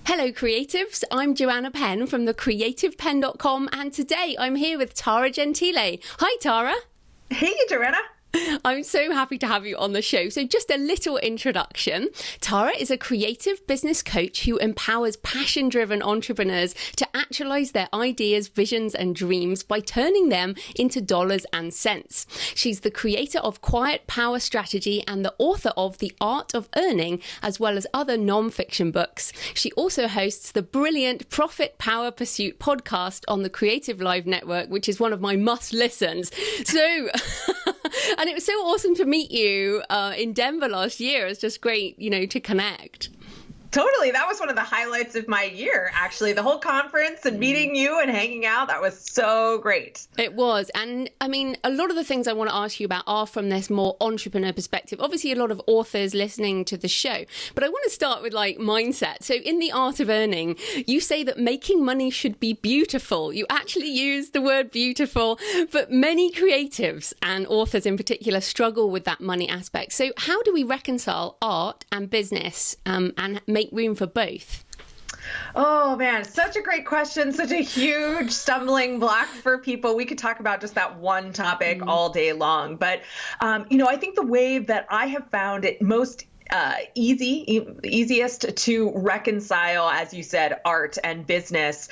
Hello creatives, I'm Joanna Penn from thecreativepenn.com and today I'm here with Tara Gentile. Hi Tara. Hey Joanna. I'm so happy to have you on the show. So just a little introduction. Tara is a creative business coach who empowers passion-driven entrepreneurs to actualize their ideas, visions, and dreams by turning them into dollars and cents. She's the creator of Quiet Power Strategy and the author of The Art of Earning, as well as other non-fiction books. She also hosts the brilliant Profit.Power.Pursuit podcast on the Creative Live Network, which is one of my must-listens. So... And it was so awesome to meet you in Denver last year. It was just great, to connect. Totally. That was one of the highlights of my year, actually. The whole conference and meeting you and hanging out, that was so great. It was. And I mean, a lot of the things I want to ask you about are from this more entrepreneur perspective. Obviously, a lot of authors listening to the show, but I want to start with mindset. So in The Art of Earning, you say that making money should be beautiful. You actually use the word beautiful, but many creatives and authors in particular struggle with that money aspect. So how do we reconcile art and business and make room for both? Oh man, such a great question. Such a huge stumbling block for people. We could talk about just that one topic all day long. But, I think the way that I have found it most easiest to reconcile, as you said, art and business,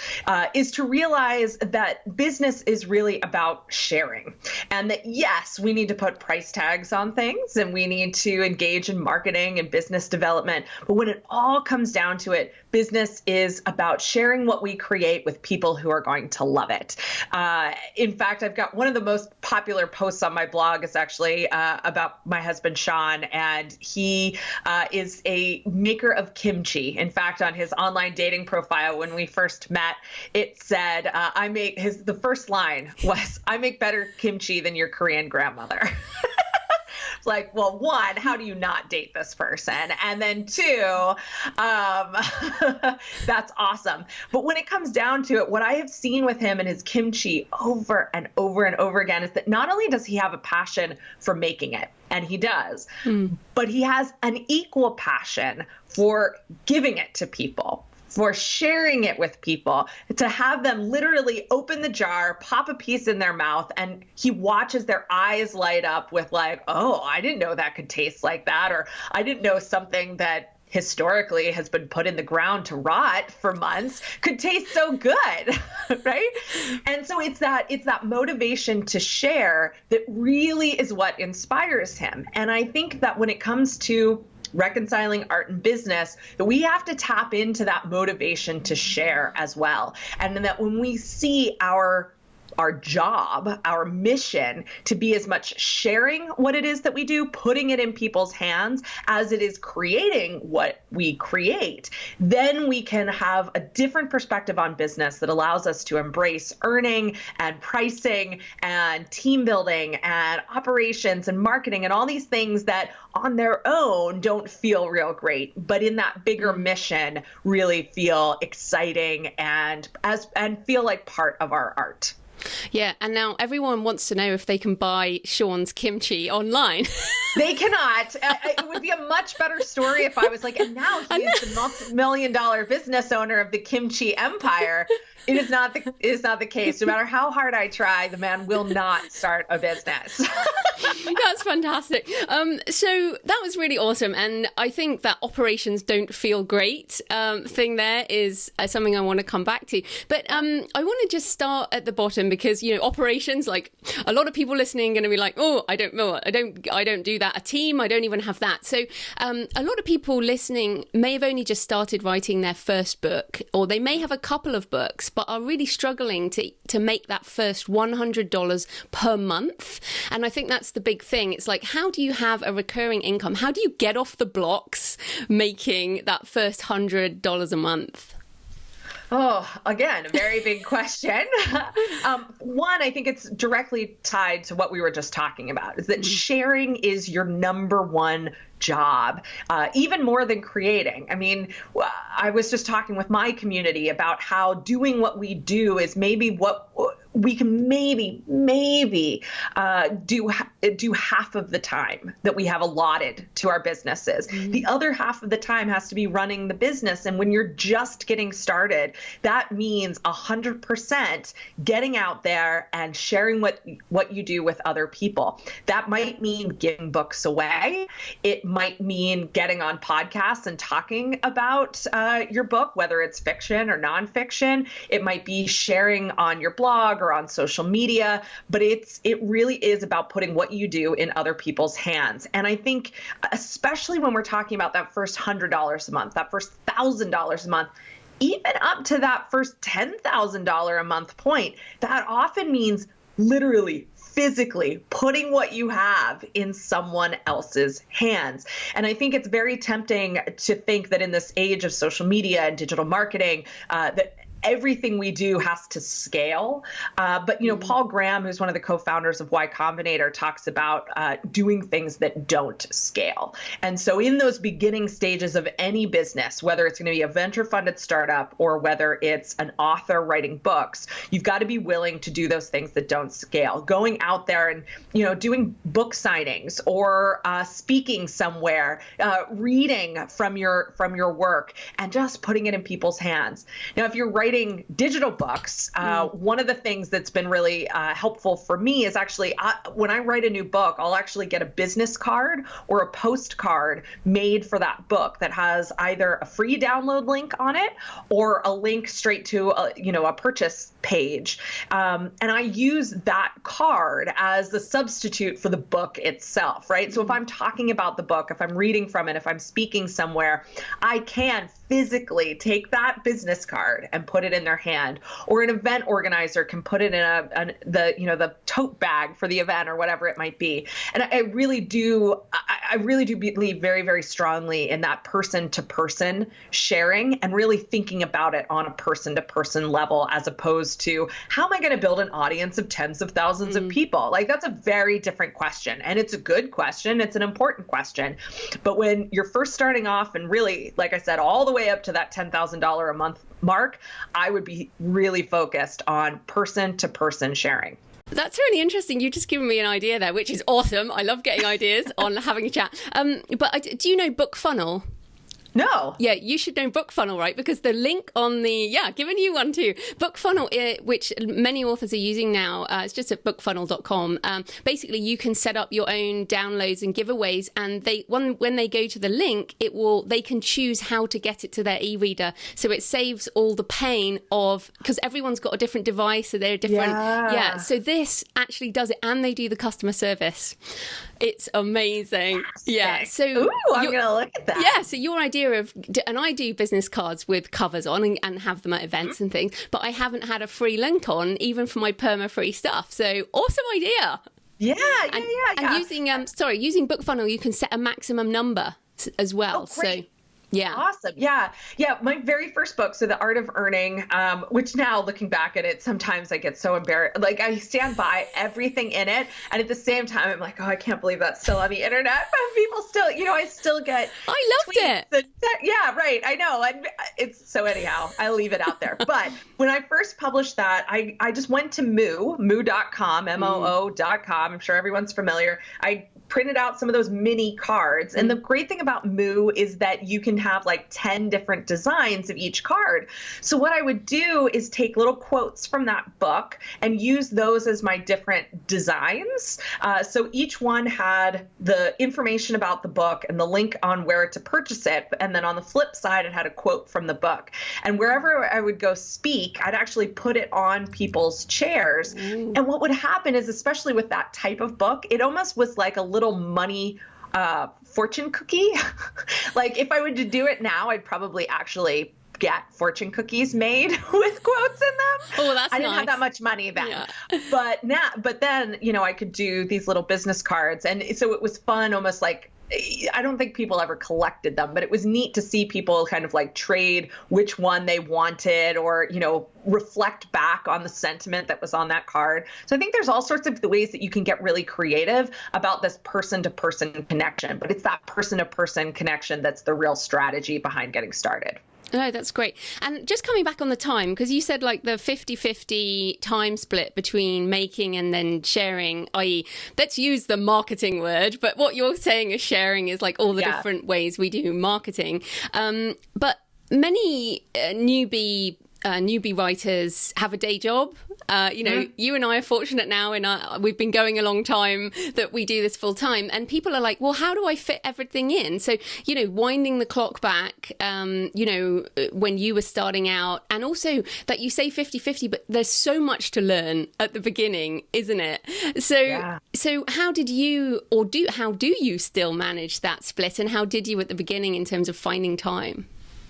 is to realize that business is really about sharing. And that, yes, we need to put price tags on things and we need to engage in marketing and business development. But when it all comes down to it, business is about sharing what we create with people who are going to love it. In fact, I've got one of the most popular posts on my blog is actually about my husband, Sean, and he is a maker of kimchi. In fact, on his online dating profile, when we first met, it said, the first line was, "I make better kimchi than your Korean grandmother." It's like, well, one, how do you not date this person? And then two, that's awesome. But when it comes down to it, what I have seen with him and his kimchi over and over and over again is that not only does he have a passion for making it, and he does, but he has an equal passion for giving it to people, for sharing it with people, to have them literally open the jar, pop a piece in their mouth, and he watches their eyes light up with oh, I didn't know that could taste like that, or I didn't know something that historically has been put in the ground to rot for months could taste so good, right? And so it's that motivation to share that really is what inspires him. And I think that when it comes to reconciling art and business, that we have to tap into that motivation to share as well. And that when we see our job, our mission to be as much sharing what it is that we do, putting it in people's hands as it is creating what we create, then we can have a different perspective on business that allows us to embrace earning and pricing and team building and operations and marketing and all these things that on their own don't feel real great, but in that bigger mission really feel exciting and feel like part of our art. Yeah, and now everyone wants to know if they can buy Sean's kimchi online. They cannot. It would be a much better story if I was like, and now he is the multi-million-dollar business owner of the kimchi empire. It is not the case. No matter how hard I try, the man will not start a business. That's fantastic. So that was really awesome. And I think that operations don't feel great thing there is something I want to come back to. But I want to just start at the bottom because, operations, like a lot of people listening are going to be like, oh, I don't know. I don't do that. A team, I don't even have that. So a lot of people listening may have only just started writing their first book, or they may have a couple of books, but are really struggling to make that first $100 per month. And I think that's the big thing. It's like, how do you have a recurring income? How do you get off the blocks making that first $100 a month? Oh, again, a very big question. One, I think it's directly tied to what we were just talking about, is that sharing is your number one job, even more than creating. I mean, I was just talking with my community about how doing what we do is maybe what we can maybe do half of the time that we have allotted to our businesses. The other half of the time has to be running the business. And when you're just getting started, that means 100% getting out there and sharing what you do with other people. That might mean giving books away. It might mean getting on podcasts and talking about your book, whether it's fiction or nonfiction. It might be sharing on your blog or on social media, but it really is about putting what you do in other people's hands. And I think, especially when we're talking about that first $100 a month, that first $1,000 a month, even up to that first $10,000 a month point, that often means literally, physically putting what you have in someone else's hands. And I think it's very tempting to think that in this age of social media and digital marketing, that everything we do has to scale. But, Paul Graham, who's one of the co-founders of Y Combinator, talks about doing things that don't scale. And so in those beginning stages of any business, whether it's going to be a venture-funded startup or whether it's an author writing books, you've got to be willing to do those things that don't scale. Going out there and, doing book signings or speaking somewhere, reading from your work, and just putting it in people's hands. Now, if you're writing digital books, one of the things that's been really helpful for me is actually when I write a new book, I'll actually get a business card or a postcard made for that book that has either a free download link on it or a link straight to a purchase page. And I use that card as the substitute for the book itself, right? So if I'm talking about the book, if I'm reading from it, if I'm speaking somewhere, I can physically take that business card and put it in their hand, or an event organizer can put it in the tote bag for the event or whatever it might be. And I really do believe very, very strongly in that person-to-person sharing and really thinking about it on a person-to-person level, as opposed to how am I going to build an audience of tens of thousands of people? Like, that's a very different question, and it's a good question. It's an important question. But when you're first starting off, and really, like I said, all the way up to that $10,000 a month mark, I would be really focused on person-to-person sharing. That's really interesting. You've just given me an idea there, which is awesome. I love getting ideas on having a chat. But do you know BookFunnel? No. Yeah, you should know BookFunnel, right? Because the link on giving you one too. BookFunnel, which many authors are using now, it's just at bookfunnel.com. Basically, you can set up your own downloads and giveaways, and when they go to the link, they can choose how to get it to their e-reader. So it saves all the pain because everyone's got a different device, so they're different. Yeah. So this actually does it, and they do the customer service. It's amazing. Yeah. So I'm going to look at that. Yeah. So your idea and I do business cards with covers on and have them at events and things, but I haven't had a free link on even for my perma-free stuff. So awesome idea. Yeah. And using BookFunnel, you can set a maximum number as well. Oh, great. So yeah. Awesome. Yeah. My very first book, so The Art of Earning, which now looking back at it, sometimes I get so embarrassed. Like, I stand by everything in it. And at the same time, I'm like, oh, I can't believe that's still on the internet. But people still, I still get I loved it. Yeah, right. I know. And so anyhow, I leave it out there. But when I first published that, I just went to moo.com, MOO.com. I'm sure everyone's familiar. I printed out some of those mini cards. And the great thing about Moo is that you can have like 10 different designs of each card. So what I would do is take little quotes from that book and use those as my different designs. So each one had the information about the book and the link on where to purchase it. And then on the flip side, it had a quote from the book. And wherever I would go speak, I'd actually put it on people's chairs. And what would happen is, especially with that type of book, it almost was like a little money fortune cookie. Like, if I were to do it now, I'd probably actually get fortune cookies made with quotes in them. Oh, that's I didn't nice. have that much money then. Yeah. But then, I could do these little business cards. And so it was fun, almost like, I don't think people ever collected them, but it was neat to see people kind of like trade which one they wanted, or, reflect back on the sentiment that was on that card. So I think there's all sorts of ways that you can get really creative about this person-to-person connection, but it's that person-to-person connection that's the real strategy behind getting started. No, that's great. And just coming back on the time, because you said like the 50-50 time split between making and then sharing, i.e., let's use the marketing word, but what you're saying is sharing is like all the different ways we do marketing. But many newbie writers have a day job. You and I are fortunate now we've been going a long time that we do this full time, and people are like, well, how do I fit everything in? So, winding the clock back, when you were starting out, and also that you say 50-50, but there's so much to learn at the beginning, isn't it? So how did you, how do you still manage that split? And how did you at the beginning in terms of finding time?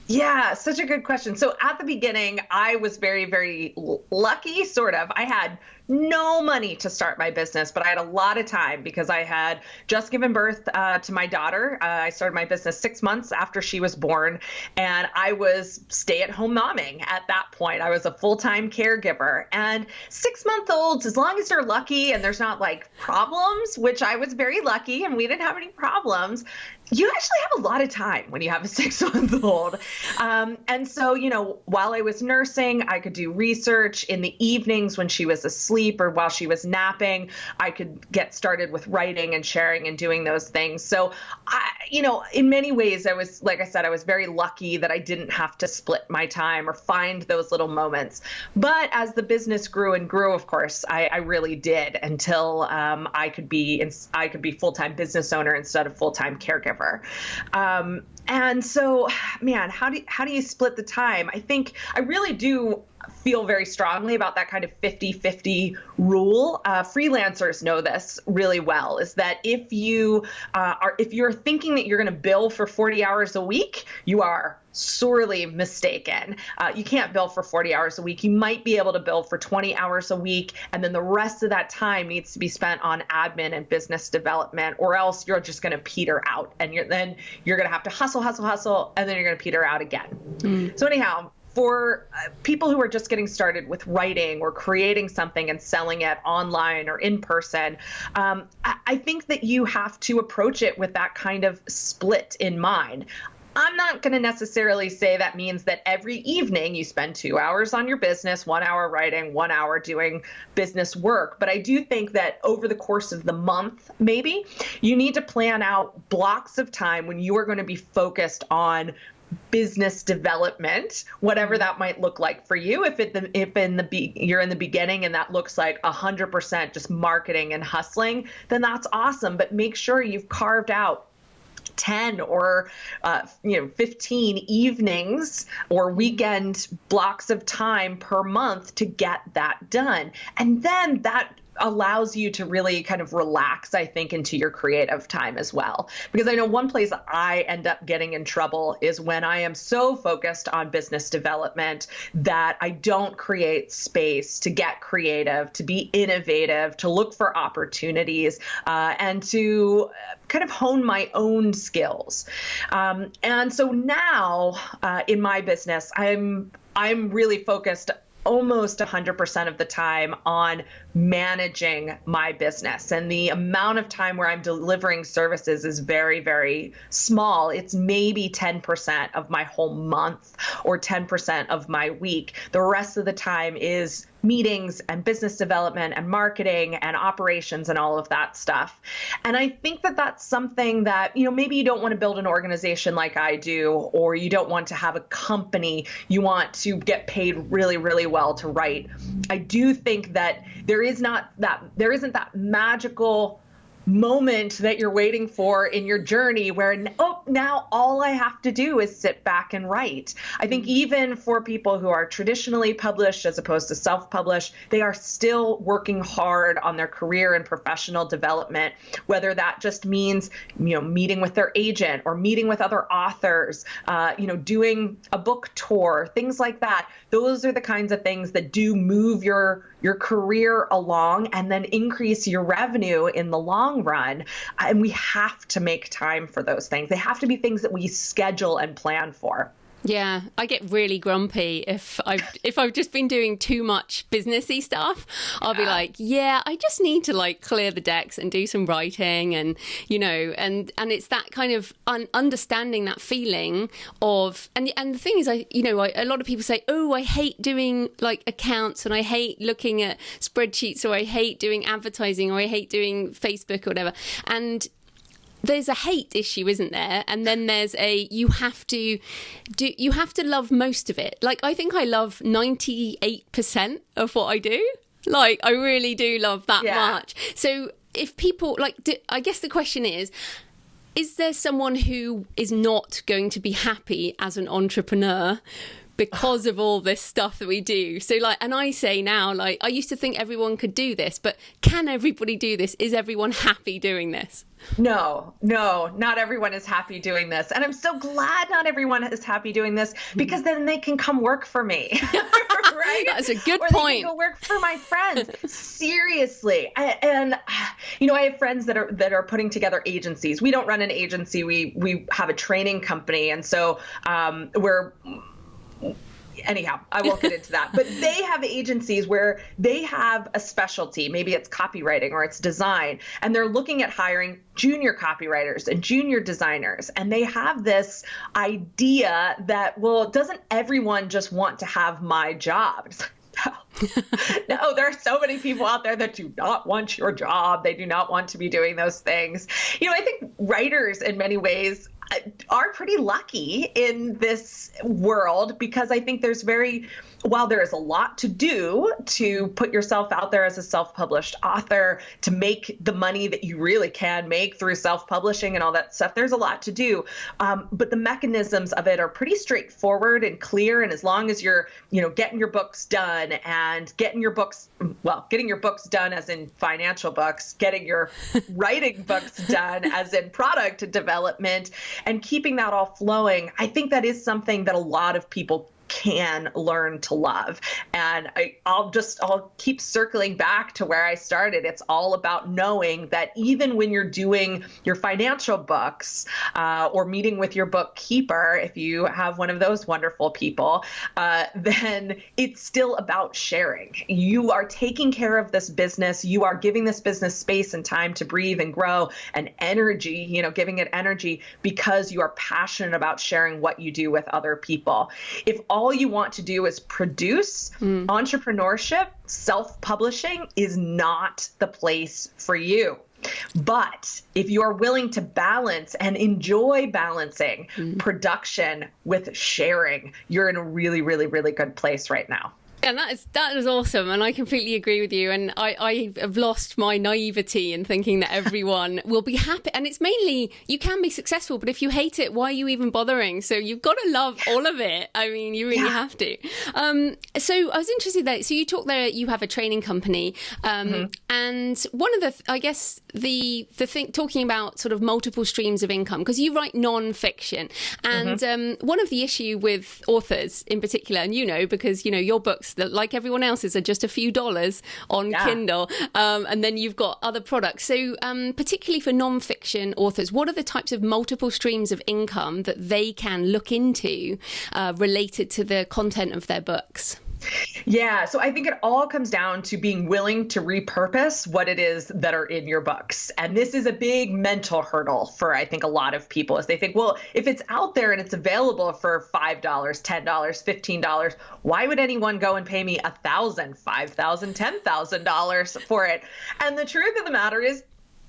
Yeah, such a good question. So at the beginning, I was very, very lucky, sort of. I had no money to start my business, but I had a lot of time because I had just given birth to my daughter. I started my business 6 months after she was born, and I was stay-at-home momming at that point. I was a full-time caregiver, and 6-month-olds, as long as they're lucky and there's not like problems, which I was very lucky and we didn't have any problems, you actually have a lot of time when you have a 6-month-old. And so, while I was nursing, I could do research in the evenings when she was asleep or while she was napping. I could get started with writing and sharing and doing those things. So, in many ways, I was very lucky that I didn't have to split my time or find those little moments. But as the business grew and grew, of course, I really did until I could be full-time business owner instead of full-time caregiver. And so, man, how do you split the time? I think I really do feel very strongly about that kind of 50-50 rule. Freelancers know this really well, is that if you're thinking that you're going to bill for 40 hours a week, you are sorely mistaken. You can't bill for 40 hours a week. You might be able to bill for 20 hours a week, and then the rest of that time needs to be spent on admin and business development, or else you're just going to peter out, and you're going to have to hustle, and then you're going to peter out again. So anyhow, for people who are just getting started with writing or creating something and selling it online or in person, I think that you have to approach it with that kind of split in mind. I'm not going to necessarily say that means that every evening you spend 2 hours on your business, 1 hour writing, 1 hour doing business work. But I do think that over the course of the month, maybe, you need to plan out blocks of time when you are going to be focused on business development, whatever that might look like for you. If you're in the beginning and that looks like 100% just marketing and hustling, then that's awesome. But make sure you've carved out 10 or 15 evenings or weekend blocks of time per month to get that done. And then that allows you to really kind of relax, I think, into your creative time as well. Because I know one place I end up getting in trouble is when I am so focused on business development that I don't create space to get creative, to be innovative, to look for opportunities, and to kind of hone my own skills. And so now in my business, I'm really focused almost 100% of the time on managing my business. And the amount of time where I'm delivering services is very, very small. It's maybe 10% of my whole month or 10% of my week. The rest of the time is meetings and business development and marketing and operations and all of that stuff. And I think that that's something that, maybe you don't want to build an organization like I do, or you don't want to have a company. You want to get paid really, really well to write. I do think that there isn't that magical moment that you're waiting for in your journey where, now all I have to do is sit back and write. I think even for people who are traditionally published as opposed to self-published, they are still working hard on their career and professional development, whether that just means, meeting with their agent or meeting with other authors, doing a book tour, things like that. Those are the kinds of things that do move your career along and then increase your revenue in the long run. And we have to make time for those things. They have to be things that we schedule and plan for. Yeah, I get really grumpy if I've just been doing too much businessy stuff. I'll be like, yeah, I just need to like clear the decks and do some writing, and and it's that kind of understanding that feeling of and the thing is, a lot of people say, oh, I hate doing like accounts, and I hate looking at spreadsheets, or I hate doing advertising, or I hate doing Facebook or whatever, and there's a hate issue, isn't there? And then there's you have to love most of it. Like, I think I love 98% of what I do. Like, I really do love that much. So if people I guess the question is there someone who is not going to be happy as an entrepreneur because of all this stuff that we do? So and I say now, I used to think everyone could do this, but can everybody do this? Is everyone happy doing this? No, not everyone is happy doing this. And I'm so glad not everyone is happy doing this, because then they can come work for me. Right? That's a good or point. They can go work for my friends. Seriously. I have friends that are putting together agencies. We don't run an agency. We have a training company. And so anyhow, I won't get into that. But they have agencies where they have a specialty. Maybe it's copywriting or it's design. And they're looking at hiring junior copywriters and junior designers. And they have this idea that, well, doesn't everyone just want to have my job? It's like, no, there are so many people out there that do not want your job. They do not want to be doing those things. I think writers in many ways are pretty lucky in this world, because I think while there is a lot to do to put yourself out there as a self-published author, to make the money that you really can make through self-publishing and all that stuff, there's a lot to do. But the mechanisms of it are pretty straightforward and clear. And as long as you're, getting your books done and getting your books done as in financial books, getting your writing books done as in product development, and keeping that all flowing, I think that is something that a lot of people can learn to love. And I'll keep circling back to where I started. It's all about knowing that even when you're doing your financial books or meeting with your bookkeeper, if you have one of those wonderful people, then it's still about sharing. You are taking care of this business. You are giving this business space and time to breathe and grow, and energy, giving it energy, because you are passionate about sharing what you do with other people. If all you want to do is produce, entrepreneurship, self-publishing is not the place for you. But if you are willing to balance and enjoy balancing production with sharing, you're in a really, really, really good place right now. And that is awesome, and I completely agree with you. And I have lost my naivety in thinking that everyone will be happy. And it's mainly, you can be successful, but if you hate it, why are you even bothering? So you've got to love all of it. I mean, you really have to. So I was interested that, so you talk there, you have a training company, and one of the, I guess the thing, talking about sort of multiple streams of income, because you write non-fiction, and one of the issue with authors in particular, and because your books, that, like everyone else's, are just a few dollars on Kindle, and then you've got other products. So particularly for non-fiction authors, what are the types of multiple streams of income that they can look into related to the content of their books? Yeah, so I think it all comes down to being willing to repurpose what it is that are in your books. And this is a big mental hurdle for, I think, a lot of people, as they think, well, if it's out there and it's available for $5, $10, $15, why would anyone go and pay me $1,000, $5,000, $10,000 for it? And the truth of the matter is,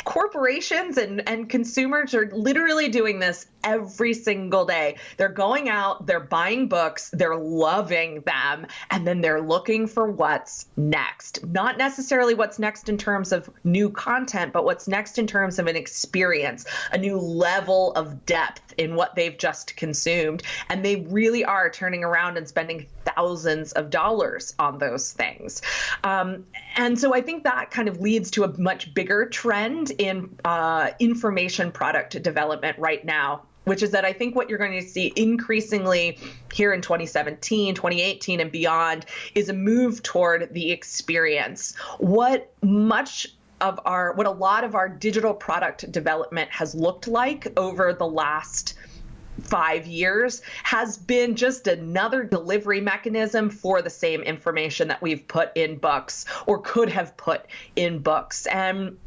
corporations and consumers are literally doing this every single day. They're going out, they're buying books, they're loving them, and then they're looking for what's next. Not necessarily what's next in terms of new content, but what's next in terms of an experience, a new level of depth in what they've just consumed. And they really are turning around and spending thousands of dollars on those things. And so I think that kind of leads to a much bigger trend in information product development right now, which is that I think what you're going to see increasingly here in 2017, 2018 and beyond is a move toward the experience. What a lot of our digital product development has looked like over the last 5 years has been just another delivery mechanism for the same information that we've put in books or could have put in books. And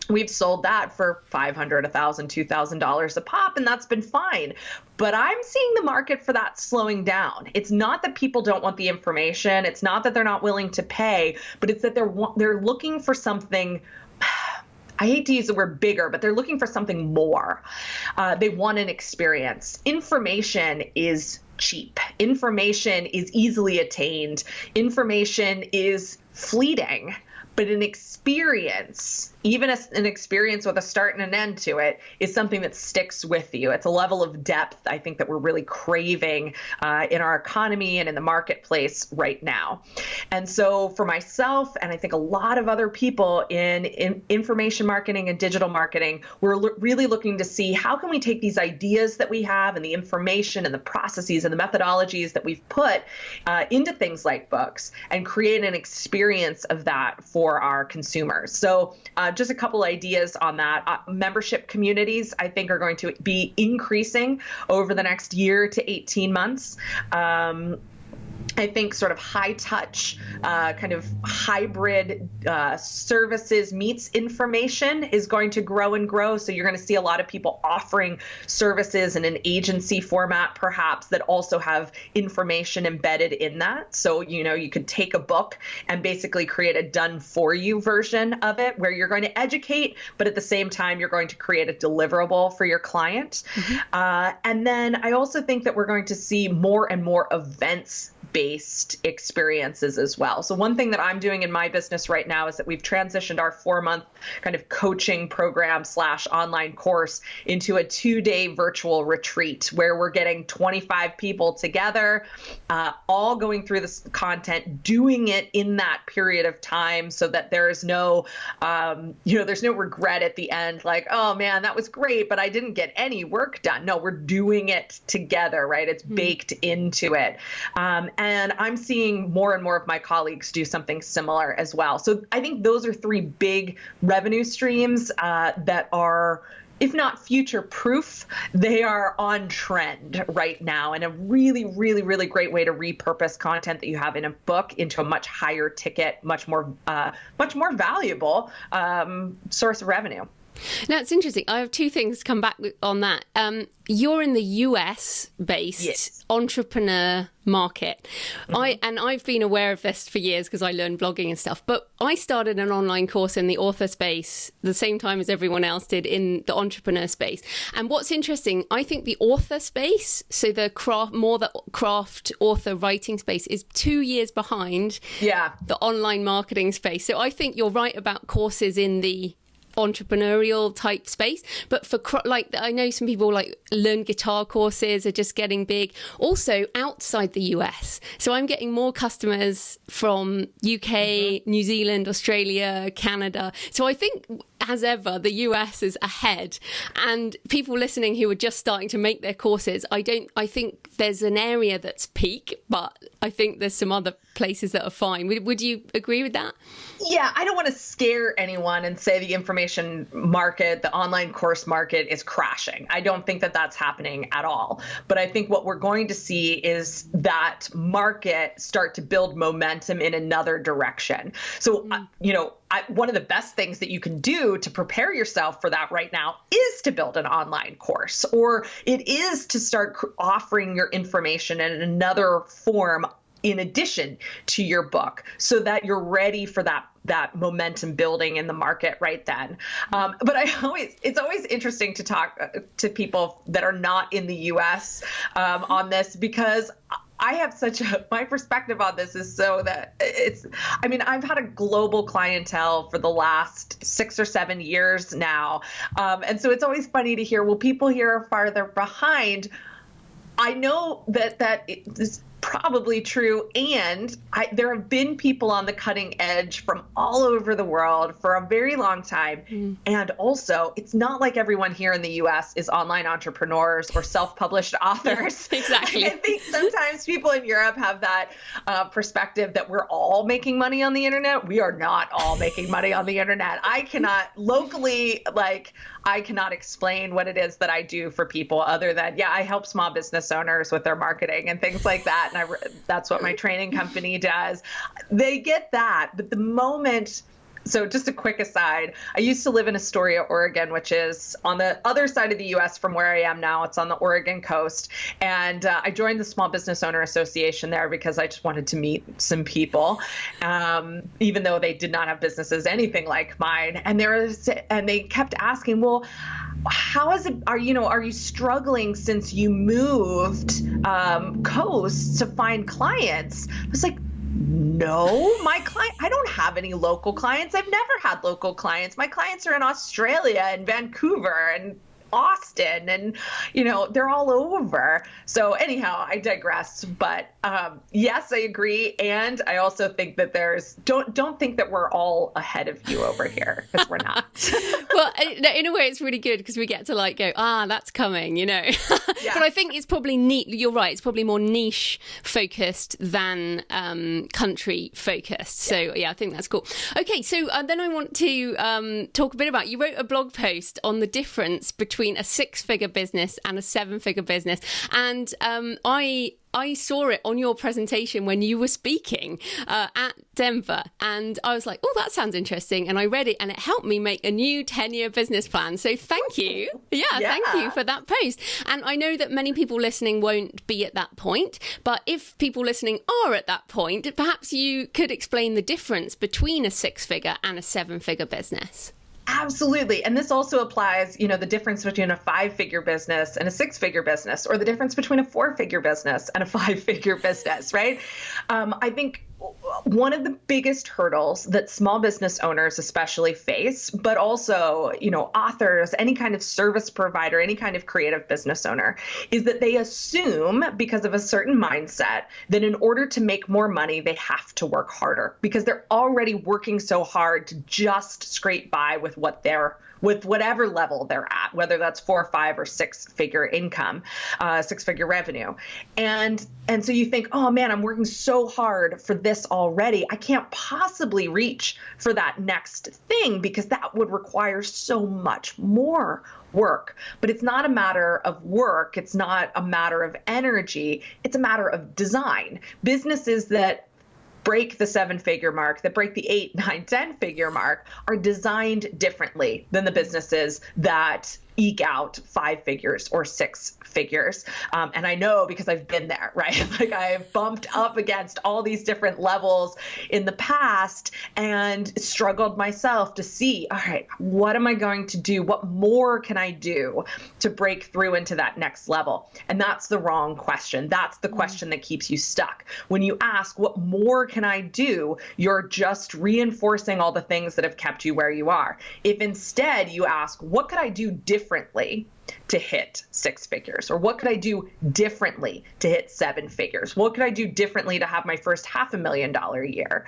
we've sold that for $500, $1,000, $2,000 a pop, and that's been fine. But I'm seeing the market for that slowing down. It's not that people don't want the information. It's not that they're not willing to pay, but it's that they're looking for something. I hate to use the word bigger, but they're looking for something more. They want an experience. Information is cheap. Information is easily attained. Information is fleeting. But an experience, even an experience with a start and an end to it, is something that sticks with you. It's a level of depth, I think, that we're really craving in our economy and in the marketplace right now. And so for myself, and I think a lot of other people in information marketing and digital marketing, we're really looking to see how can we take these ideas that we have and the information and the processes and the methodologies that we've put into things like books and create an experience of that for our consumers. So just a couple ideas on that. Membership communities, I think, are going to be increasing over the next year to 18 months. I think sort of high touch, kind of hybrid services meets information is going to grow and grow. So you're going to see a lot of people offering services in an agency format, perhaps, that also have information embedded in that. So, you could take a book and basically create a done for you version of it where you're going to educate, but at the same time, you're going to create a deliverable for your client. Mm-hmm. And then I also think that we're going to see more and more events-based experiences as well. So one thing that I'm doing in my business right now is that we've transitioned our 4-month kind of coaching program / online course into a 2-day virtual retreat where we're getting 25 people together, all going through this content, doing it in that period of time so that there's no, there's no regret at the end, like, oh man, that was great, but I didn't get any work done. No, we're doing it together, right? It's baked into it. And I'm seeing more and more of my colleagues do something similar as well. So I think those are 3 big revenue streams that are, if not future proof, they are on trend right now, and a really, really, really great way to repurpose content that you have in a book into a much higher ticket, much more valuable source of revenue. Now, it's interesting. I have 2 things to come back on that. You're in the US-based entrepreneur market. Mm-hmm. I've been aware of this for years because I learned blogging and stuff. But I started an online course in the author space the same time as everyone else did in the entrepreneur space. And what's interesting, I think the author space, so the craft author writing space, is 2 years behind the online marketing space. So I think you're right about courses in the entrepreneurial type space, but for I know some people learn guitar courses are just getting big also outside the US. So I'm getting more customers from UK, New Zealand, Australia, Canada. So I think as ever, the US is ahead, and people listening who are just starting to make their courses, I think there's an area that's peak, but I think there's some other places that are fine. Would you agree with that? Yeah, I don't want to scare anyone and say the information market, the online course market is crashing. I don't think that that's happening at all. But I think what we're going to see is that market start to build momentum in another direction. So, one of the best things that you can do to prepare yourself for that right now is to build an online course, or it is to start offering your information in another form in addition to your book, so that you're ready for that momentum building in the market right then. But it's always interesting to talk to people that are not in the US on this, because I have my perspective on this is so that I've had a global clientele for the last 6 or 7 years now. And so it's always funny to hear, well, people here are farther behind. I know that probably true. And there have been people on the cutting edge from all over the world for a very long time. And also, it's not like everyone here in the US is online entrepreneurs or self-published authors. Exactly. I think sometimes people in Europe have that perspective that we're all making money on the internet. We are not all making money on the internet. I cannot locally, I cannot explain what it is that I do for people other than, I help small business owners with their marketing and things like that. And that's what my training company does. They get that. But the moment, so just a quick aside, I used to live in Astoria, Oregon, which is on the other side of the U.S. from where I am now. It's on the Oregon coast. And I joined the Small Business Owner Association there because I just wanted to meet some people, even though they did not have businesses anything like mine. And they kept asking, well, how is it, are you struggling since you moved coast to find clients? I was like, no, I don't have any local clients. I've never had local clients. My clients are in Australia and Vancouver and Austin, and they're all over. So anyhow, I digress. But yes, I agree, and I also think that don't think that we're all ahead of you over here, because we're not. Well, in a way, it's really good because we get to go, that's coming, Yeah. But I think it's probably neat. You're right. It's probably more niche focused than country focused. So I think that's cool. Okay, so then I want to talk a bit about. You wrote a blog post on the difference between a 6-figure business and a 7-figure business, and I saw it on your presentation when you were speaking at Denver, and I was like, oh, that sounds interesting. And I read it, and it helped me make a new 10-year business plan. So thank you. Thank you for that post. And I know that many people listening won't be at that point, but if people listening are at that point, perhaps you could explain the difference between a 6-figure and a 7-figure business. Absolutely. And this also applies, the difference between a 5-figure business and a 6-figure business, or the difference between a 4-figure business and a 5-figure business, right? I think one of the biggest hurdles that small business owners especially face, but also, authors, any kind of service provider, any kind of creative business owner, is that they assume, because of a certain mindset, that in order to make more money, they have to work harder because they're already working so hard to just scrape by with whatever level they're at, whether that's 4, 5, or 6-figure income, 6-figure revenue. And so you think, oh man, I'm working so hard for this already. I can't possibly reach for that next thing because that would require so much more work. But it's not a matter of work. It's not a matter of energy. It's a matter of design. Businesses that break the 7-figure mark, that break the 8, 9, 10-figure mark, are designed differently than the businesses that eke out 5 figures or 6 figures. And I know because I've been there, right? I've bumped up against all these different levels in the past and struggled myself to see, all right, what am I going to do? What more can I do to break through into that next level? And that's the wrong question. That's the question that keeps you stuck. When you ask, what more can I do? You're just reinforcing all the things that have kept you where you are. If instead you ask, what could I do differently to hit 6 figures? Or what could I do differently to hit 7 figures? What could I do differently to have my first $500,000 year?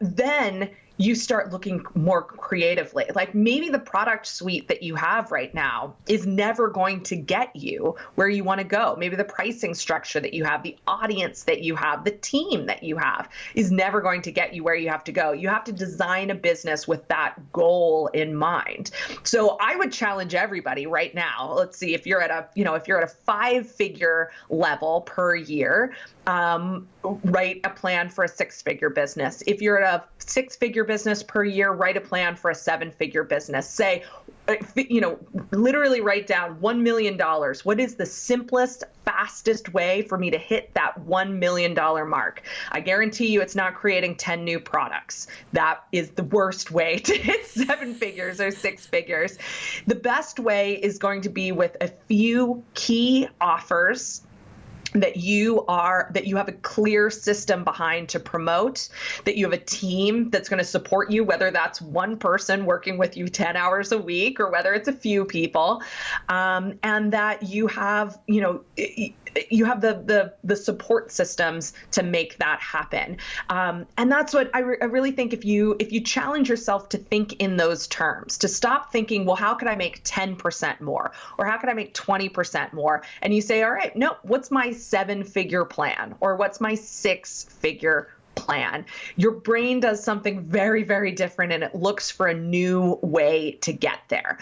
Then you start looking more creatively. Maybe the product suite that you have right now is never going to get you where you want to go. Maybe the pricing structure that you have, the audience that you have, the team that you have is never going to get you where you have to go. You have to design a business with that goal in mind. So I would challenge everybody right now. Let's see, if you're at a 5-figure level per year, write a plan for a 6-figure business. If you're at a 6-figure business per year, write a plan for a 7-figure business. Say, literally write down $1 million. What is the simplest, fastest way for me to hit that $1 million mark? I guarantee you it's not creating 10 new products. That is the worst way to hit 7 figures or 6 figures. The best way is going to be with a few key offers that you have a clear system behind to promote, that you have a team that's going to support you, whether that's one person working with you 10 hours a week or whether it's a few people, and that you have, you have the support systems to make that happen. And that's what I really think, if you challenge yourself to think in those terms, to stop thinking, well, how could I make 10% more? Or how could I make 20% more? And you say, all right, no, what's my 7-figure plan? Or what's my 6-figure plan? Your brain does something very, very different, and it looks for a new way to get there.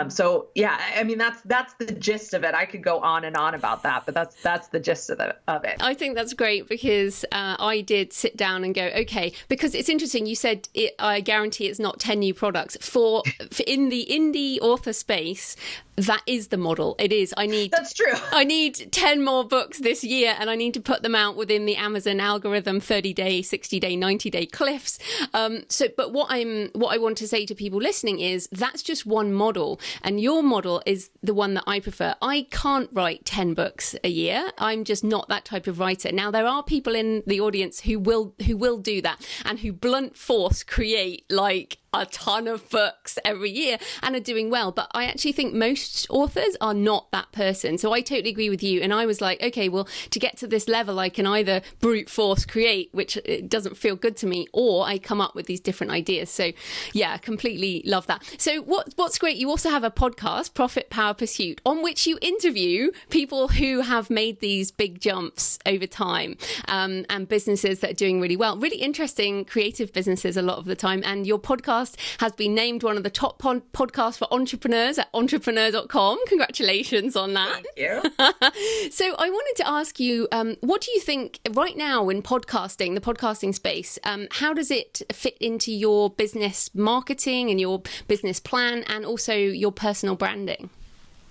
So yeah, I mean, that's the gist of it. I could go on and on about that, but that's the gist of it. I think that's great, because I did sit down and go, okay, because it's interesting. You said I guarantee it's not 10 new products for in the indie author space. That is the model. It is. That's true. I need 10 more books this year, and I need to put them out within the Amazon algorithm, 30-day, 60-day, 90-day cliffs. But what I want to say to people listening is that's just one model, and your model is the one that I prefer. I can't write 10 books a year. I'm just not that type of writer. Now, there are people in the audience who will do that, and who blunt force create like a ton of books every year and are doing well. But I actually think most authors are not that person. So I totally agree with you. And I was like, okay, well, to get to this level, I can either brute force create, which it doesn't feel good to me, or I come up with these different ideas. So yeah, completely love that. So what's great, you also have a podcast, Profit.Power.Pursuit, on which you interview people who have made these big jumps over time, and businesses that are doing really well, really interesting creative businesses a lot of the time. And your podcast has been named one of the top podcasts for entrepreneurs at entrepreneur.com. Congratulations on that. Thank you. So I wanted to ask you, what do you think right now in podcasting, the podcasting space, how does it fit into your business marketing and your business plan, and also your personal branding?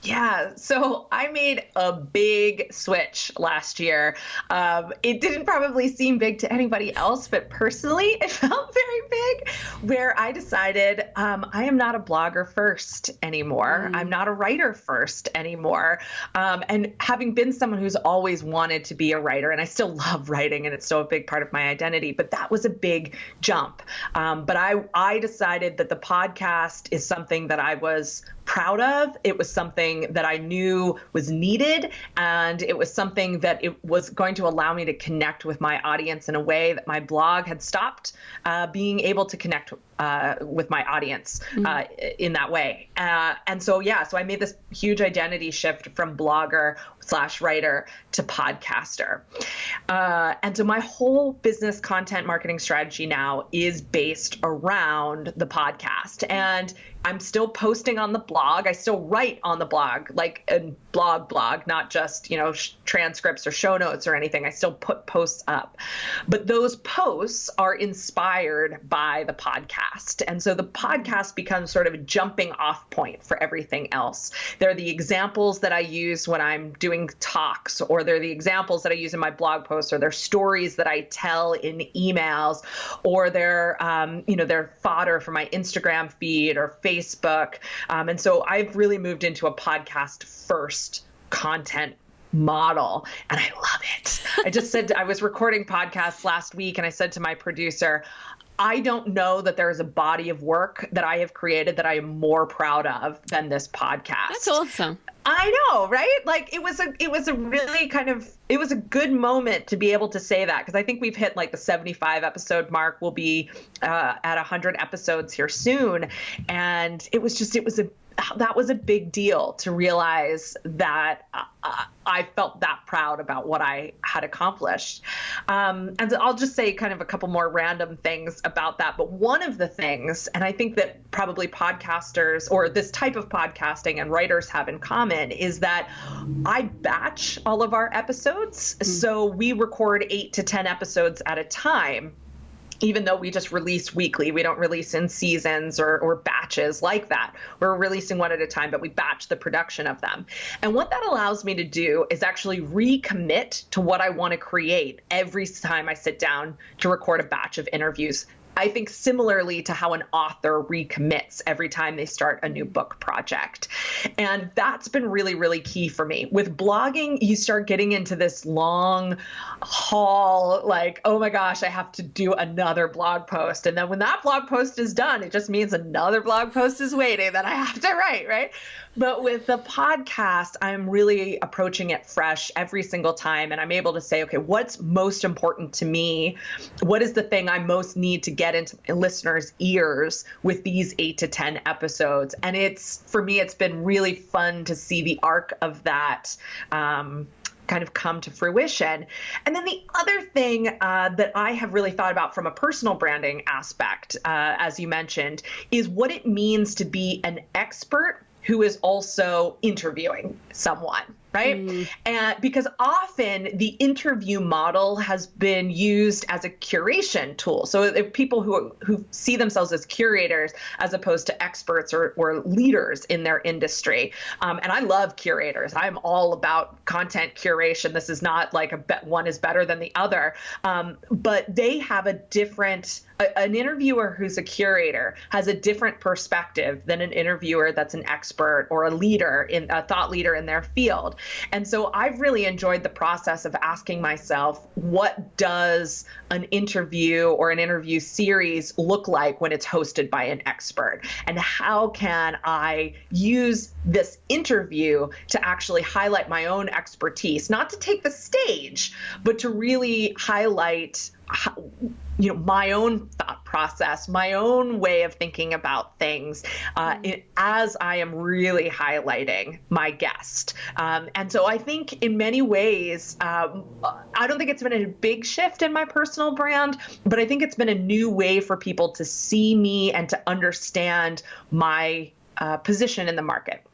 Yeah, so I made a big switch last year. It didn't probably seem big to anybody else, but personally, it felt very big, where I decided I am not a blogger first anymore. I'm not a writer first anymore. And having been someone who's always wanted to be a writer, and I still love writing, and it's still a big part of my identity, but that was a big jump. But I decided that the podcast is something that I was proud of. It was something that I knew was needed, and it was something that it was going to allow me to connect with my audience in a way that my blog had stopped being able to connect with my audience in that way. And so I made this huge identity shift from blogger/writer to podcaster. And so my whole business content marketing strategy now is based around the podcast. And I'm still posting on the blog. I still write on the blog, like a blog, not just, transcripts or show notes or anything. I still put posts up. But those posts are inspired by the podcast. And so the podcast becomes sort of a jumping off point for everything else. They're the examples that I use when I'm doing talks, or they're the examples that I use in my blog posts, or they're stories that I tell in emails, or they're fodder for my Instagram feed or Facebook. And so I've really moved into a podcast first content model, and I love it. I just said, I was recording podcasts last week, and I said to my producer, I don't know that there is a body of work that I have created that I am more proud of than this podcast. That's awesome. I know, right? Like it was a really it was a good moment to be able to say that, because I think we've hit like the 75 episode mark. We'll be at 100 episodes here soon. And that was a big deal to realize that I felt that proud about what I had accomplished. And I'll just say kind of a couple more random things about that. But one of the things, and I think that probably podcasters or this type of podcasting and writers have in common, is that I batch all of our episodes. So we record 8 to 10 episodes at a time. Even though we just release weekly, we don't release in seasons or batches like that. We're releasing one at a time, but we batch the production of them. And what that allows me to do is actually recommit to what I want to create every time I sit down to record a batch of interviews I think similarly to how an author recommits every time they start a new book project. And that's been really, really key for me. With blogging, you start getting into this long haul, like, oh my gosh, I have to do another blog post. And then when that blog post is done, it just means another blog post is waiting that I have to write, right? But with the podcast, I'm really approaching it fresh every single time. And I'm able to say, okay, what's most important to me? What is the thing I most need to get into listeners' ears with these 8 to 10 episodes? And for me, it's been really fun to see the arc of that kind of come to fruition. And then the other thing that I have really thought about from a personal branding aspect, as you mentioned, is what it means to be an expert who is also interviewing someone, right? And because often the interview model has been used as a curation tool. So if people who see themselves as curators as opposed to experts or leaders in their industry. And I love curators. I'm all about content curation. This is not like one is better than the other. But they have a different, an interviewer who's a curator has a different perspective than an interviewer that's an expert or a leader, a thought leader in their field. And so I've really enjoyed the process of asking myself, what does an interview or an interview series look like when it's hosted by an expert? And how can I use this interview to actually highlight my own expertise, not to take the stage, but to really highlight my own thought process, my own way of thinking about things, as I am really highlighting my guest. And so I think in many ways, I don't think it's been a big shift in my personal brand, but I think it's been a new way for people to see me and to understand my position in the market.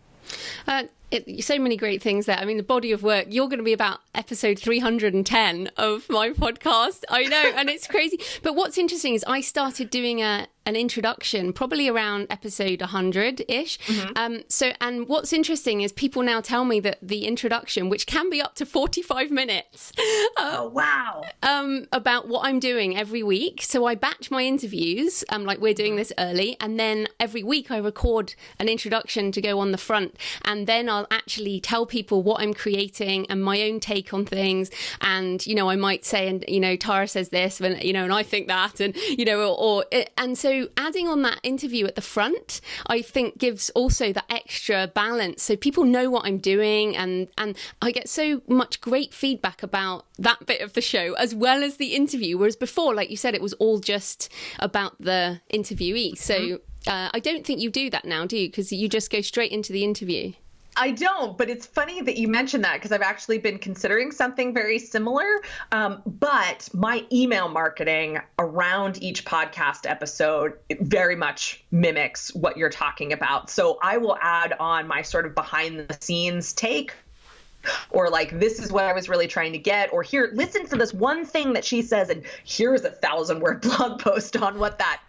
So many great things there. I mean, the body of work, you're going to be about episode 310 of my podcast. I know, and it's crazy. But what's interesting is I started doing an introduction probably around episode 100-ish. And what's interesting is people now tell me that the introduction, which can be up to 45 minutes, about what I'm doing every week. So I batch my interviews, like we're doing this early, and then every week I record an introduction to go on the front, and then I'll actually tell people what I'm creating and my own take on things. And, I might say, and, Tara says this, and, and I think that, and, and so adding on that interview at the front, I think gives also that extra balance. So people know what I'm doing, and I get so much great feedback about that bit of the show as well as the interview. Whereas before, like you said, it was all just about the interviewee. So I don't think you do that now, do you? Because you just go straight into the interview. I don't, but it's funny that you mentioned that because I've actually been considering something very similar. But my email marketing around each podcast episode very much mimics what you're talking about. So I will add on my sort of behind the scenes take, or like, this is what I was really trying to get, or here, listen for this one thing that she says, and here's a 1,000-word blog post on what that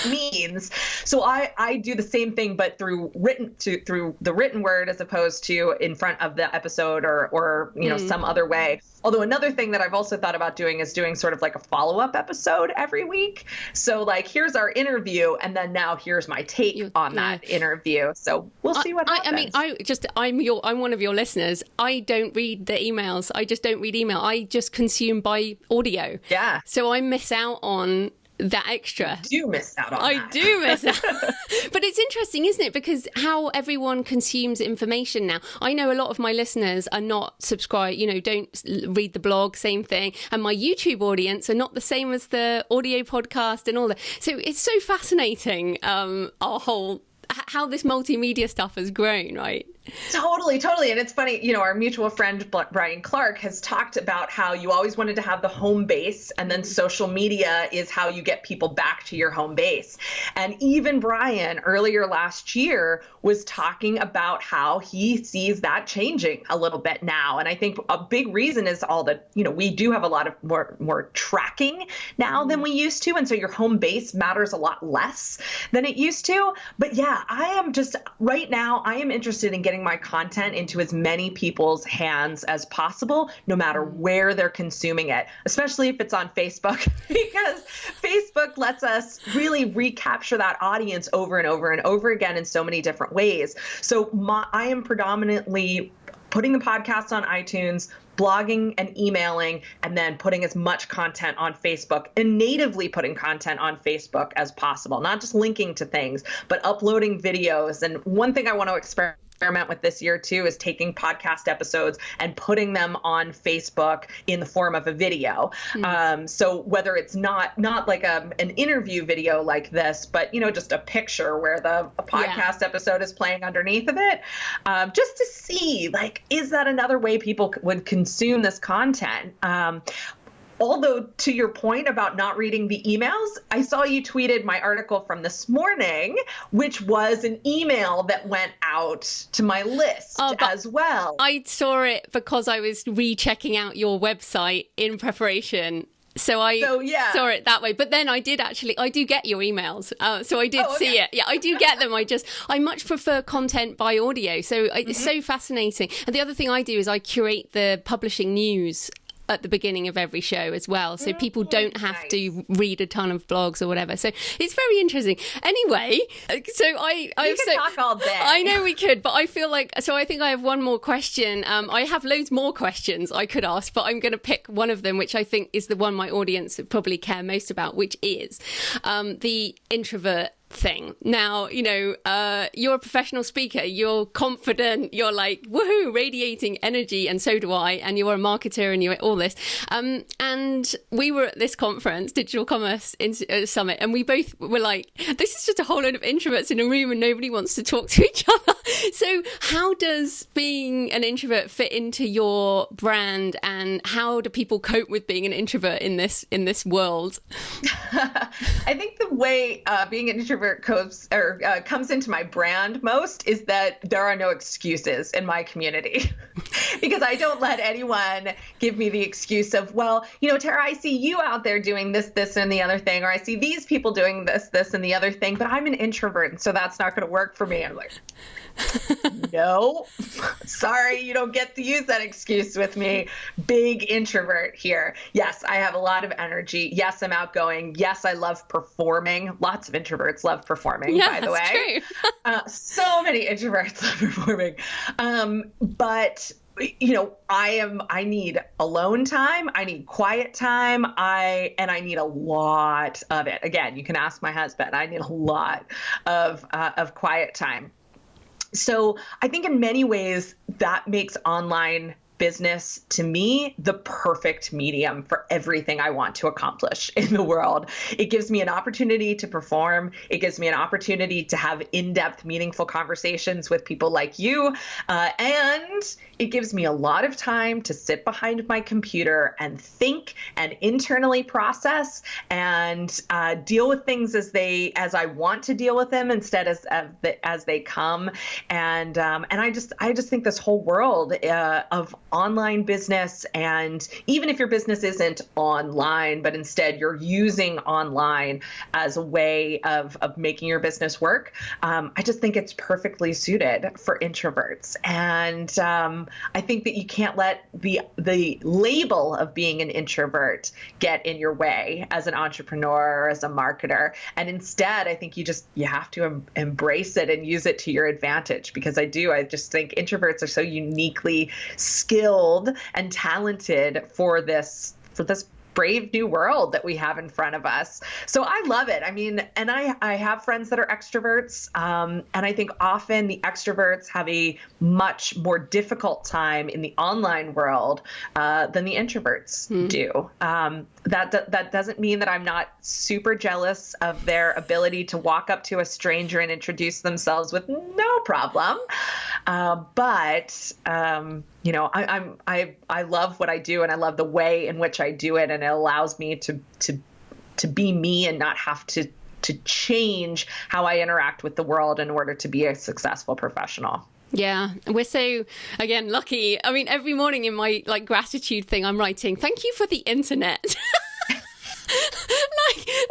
means. So I do the same thing, but through the written word as opposed to in front of the episode or some other way. Although another thing that I've also thought about doing is doing sort of like a follow-up episode every week. So like, here's our interview, and then now here's my take on that interview. So we'll see what happens. I'm one of your listeners. I don't read the emails. I just don't read email. I just consume by audio. Yeah. So I miss out on that extra. You do miss out on that. I do miss out. But it's interesting, isn't it? Because how everyone consumes information now. I know a lot of my listeners are not subscribed, don't read the blog, same thing. And my YouTube audience are not the same as the audio podcast and all that. So it's so fascinating, how this multimedia stuff has grown, right? Totally. And it's funny, our mutual friend, Brian Clark, has talked about how you always wanted to have the home base, and then social media is how you get people back to your home base. And even Brian earlier last year was talking about how he sees that changing a little bit now. And I think a big reason is all the, we do have a lot of more tracking now than we used to. And so your home base matters a lot less than it used to. But yeah, right now I am interested in getting getting my content into as many people's hands as possible, no matter where they're consuming it, especially if it's on Facebook, because Facebook lets us really recapture that audience over and over and over again in so many different ways. So I am predominantly putting the podcast on iTunes, blogging and emailing, and then putting as much content on Facebook, and natively putting content on Facebook as possible, not just linking to things, but uploading videos. And one thing I want to experiment with this year too is taking podcast episodes and putting them on Facebook in the form of a video. So whether it's not like an interview video like this, but just a picture where a podcast episode is playing underneath of it, just to see, like, is that another way people would consume this content? Although, to your point about not reading the emails, I saw you tweeted my article from this morning, which was an email that went out to my list as well. I saw it because I was rechecking out your website in preparation. So I saw it that way. But then I do get your emails. So I did see it. Yeah, I do get them. I much prefer content by audio. So it's so fascinating. And the other thing I do is I curate the publishing news at the beginning of every show as well, so people don't have to read a ton of blogs or whatever. So it's very interesting. Anyway, so we could talk all day. I know we could, but I feel like, so I think I have one more question. I have loads more questions I could ask, but I'm going to pick one of them, which I think is the one my audience would probably care most about, which is the introvert thing. Now, you're a professional speaker, you're confident, you're like, woohoo, radiating energy, and so do I, and you're a marketer and you're all this. And we were at this conference, Digital Commerce Summit, and we both were like, this is just a whole load of introverts in a room and nobody wants to talk to each other. So how does being an introvert fit into your brand, and how do people cope with being an introvert in this world? I think the way being an introvert comes into my brand most is that there are no excuses in my community, because I don't let anyone give me the excuse of, well, Tara, I see you out there doing this, and the other thing, or I see these people doing this, and the other thing, but I'm an introvert, and so that's not going to work for me. I'm like, no, sorry, you don't get to use that excuse with me. Big introvert here. Yes, I have a lot of energy. Yes, I'm outgoing. Yes, I love performing. Lots of introverts love performing, by the way. True. So many introverts love performing. But I need alone time. I need quiet time. I need a lot of it. Again, you can ask my husband. I need a lot of quiet time. So I think in many ways that makes online business, to me, the perfect medium for everything I want to accomplish in the world. It gives me an opportunity to perform. It gives me an opportunity to have in-depth, meaningful conversations with people like you. And it gives me a lot of time to sit behind my computer and think and internally process and deal with things as I want to deal with them, instead as they come. And I just think this whole world of online business, and even if your business isn't online, but instead you're using online as a way of making your business work, I just think it's perfectly suited for introverts. And I think that you can't let the label of being an introvert get in your way as an entrepreneur or as a marketer. And instead, I think you have to embrace it and use it to your advantage, because I just think introverts are so uniquely skilled and talented for this brave new world that we have in front of us. So I love it. I mean, and I have friends that are extroverts, and I think often the extroverts have a much more difficult time in the online world than the introverts do. That doesn't mean that I'm not super jealous of their ability to walk up to a stranger and introduce themselves with no problem. But I love what I do, and I love the way in which I do it, and it allows me to be me and not have to change how I interact with the world in order to be a successful professional. Yeah, we're so, again, lucky. I mean, every morning in my gratitude thing, I'm writing, thank you for the internet.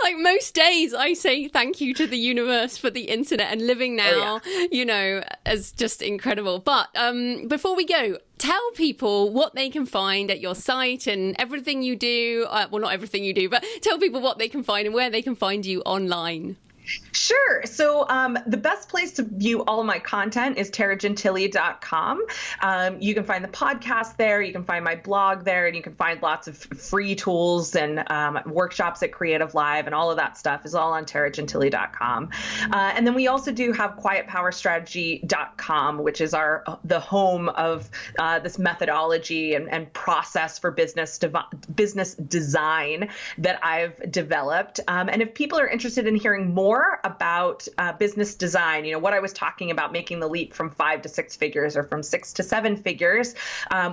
Like most days I say thank you to the universe for the internet, and living now, is just incredible. But before we go, tell people what they can find at your site and everything you do. Well, not everything you do, but tell people what they can find and where they can find you online. Sure. So the best place to view all of my content is taragentili.com. You can find the podcast there. You can find my blog there, and you can find lots of free tools and workshops at Creative Live, and all of that stuff is all on taragentili.com. And then we also do have quietpowerstrategy.com, which is the home of this methodology and process for business design that I've developed. And if people are interested in hearing more about business design, what I was talking about, making the leap from 5 to 6 figures or from 6 to 7 figures,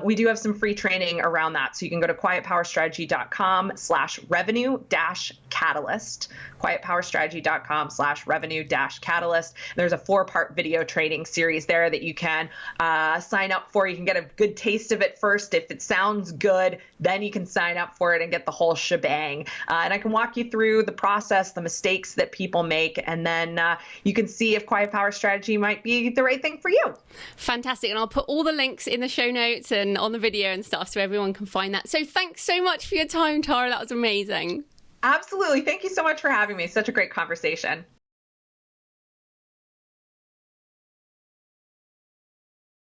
we do have some free training around that. So you can go to quietpowerstrategy.com/revenue-catalyst, quietpowerstrategy.com/revenue-catalyst. There's a 4-part video training series there that you can sign up for. You can get a good taste of it first. If it sounds good, then you can sign up for it and get the whole shebang. And I can walk you through the process, the mistakes that people make, and then you can see if Quiet Power Strategy might be the right thing for you. Fantastic. And I'll put all the links in the show notes and on the video and stuff so everyone can find that. So thanks so much for your time, Tara. That was amazing. Absolutely. Thank you so much for having me. Such a great conversation.